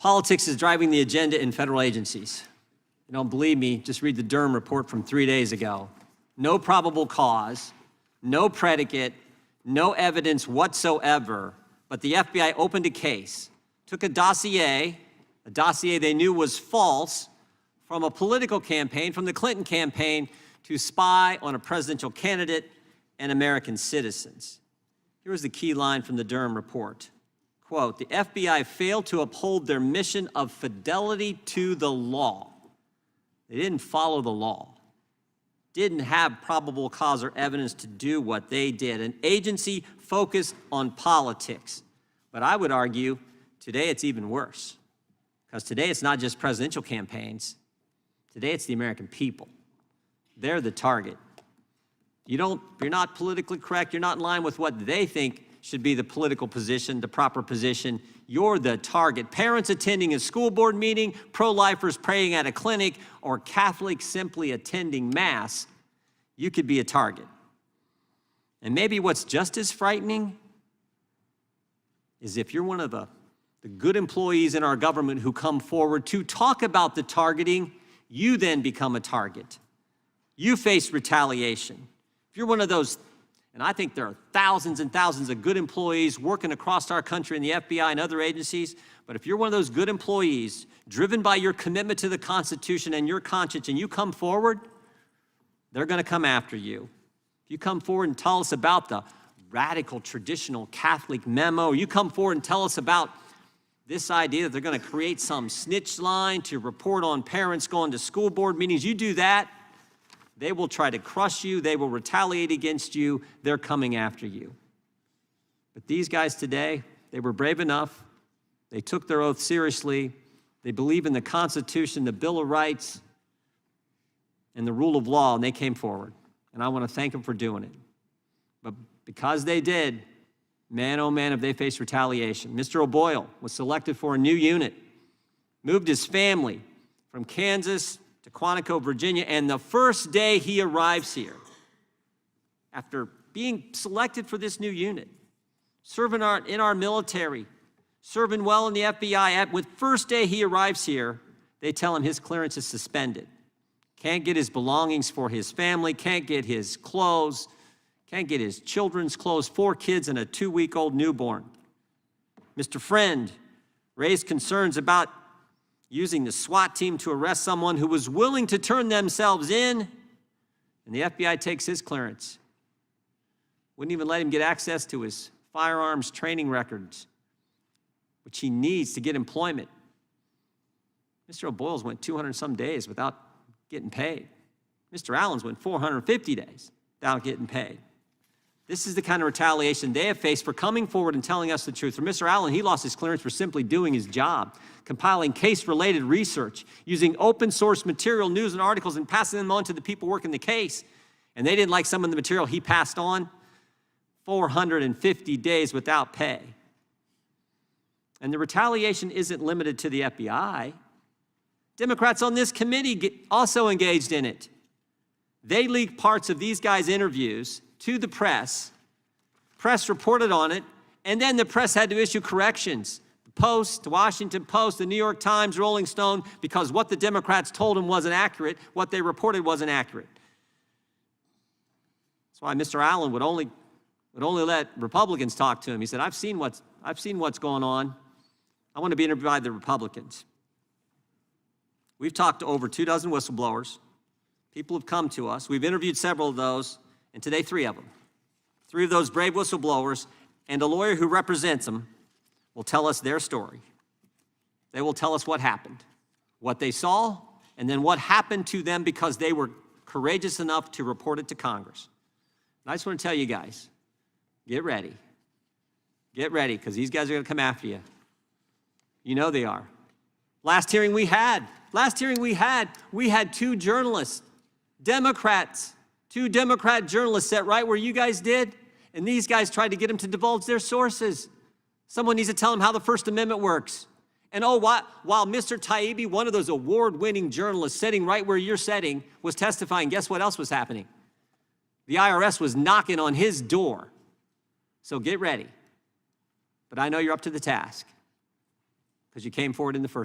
Politics is driving the agenda in federal agencies. You don't believe me, just read the Durham report from 3 days ago. No probable cause, no predicate, no evidence whatsoever, but the FBI opened a case, took a dossier they knew was false, from a political campaign, from the Clinton campaign, to spy on a presidential candidate and American citizens. Here was the key line from the Durham report. Quote, the FBI failed to uphold their mission of fidelity to the law. They didn't follow the law, didn't have probable cause or evidence to do what they did. An agency focused on politics. But I would argue today it's even worse, because today it's not just presidential campaigns. Today it's the American people. They're the target. You're not politically correct, you're not in line with what they think should be the political position, the proper position. You're the target. Parents attending a school board meeting, pro-lifers praying at a clinic, or Catholics simply attending Mass, you could be a target. And maybe what's just as frightening is if you're one of the good employees in our government who come forward to talk about the targeting, you then become a target. You face retaliation. If you're one of those, and I think there are thousands and thousands of good employees working across our country in the FBI and other agencies, but if you're one of those good employees driven by your commitment to the Constitution and your conscience, and you come forward, they're going to come after you. If you come forward and tell us about the radical traditional Catholic memo, or you come forward and tell us about this idea that they're going to create some snitch line to report on parents going to school board meetings, you do that, they will try to crush you. They will retaliate against you. They're coming after you. But these guys today, they were brave enough. They took their oath seriously. They believe in the Constitution, the Bill of Rights, and the rule of law, and they came forward. And I want to thank them for doing it. But because they did, man, oh man, have they faced retaliation. Mr. O'Boyle was selected for a new unit, moved his family from Kansas to Quantico, Virginia, and the first day he arrives here, after being selected for this new unit, serving in our military, serving well in the FBI, with first day he arrives here, they tell him his clearance is suspended. Can't get his belongings for his family, can't get his clothes, can't get his children's clothes, 4 kids and a 2-week-old newborn. Mr. Friend raised concerns about using the SWAT team to arrest someone who was willing to turn themselves in, and the FBI takes his clearance. Wouldn't even let him get access to his firearms training records, which he needs to get employment. Mr. O'Boyle's went 200-some days without getting paid. Mr. Allen's went 450 days without getting paid. This is the kind of retaliation they have faced for coming forward and telling us the truth. For Mr. Allen, he lost his clearance for simply doing his job, compiling case-related research, using open-source material, news, and articles, and passing them on to the people working the case. And they didn't like some of the material he passed on. 450 days without pay. And the retaliation isn't limited to the FBI. Democrats on this committee also engaged in it. They leaked parts of these guys' interviews to the press. Press reported on it, and then the press had to issue corrections. The Post, the Washington Post, the New York Times, Rolling Stone, because what the Democrats told them wasn't accurate, what they reported wasn't accurate. That's why Mr. Allen would only let Republicans talk to him. He said, I've seen what's going on. I want to be interviewed by the Republicans. We've talked to over 24 whistleblowers. People have come to us. We've interviewed several of those, and today 3 of them. 3 of those brave whistleblowers and a lawyer who represents them will tell us their story. They will tell us what happened, what they saw, and then what happened to them because they were courageous enough to report it to Congress. And I just want to tell you guys, get ready. Get ready, because these guys are going to come after you. You know they are. Last hearing we had 2 journalists, Democrats, 2 Democrat journalists sat right where you guys did, and these guys tried to get them to divulge their sources. Someone needs to tell them how the First Amendment works. And while Mr. Taibbi, one of those award-winning journalists sitting right where you're sitting, was testifying, guess what else was happening? The IRS was knocking on his door. So get ready. But I know you're up to the task. because you came forward in the first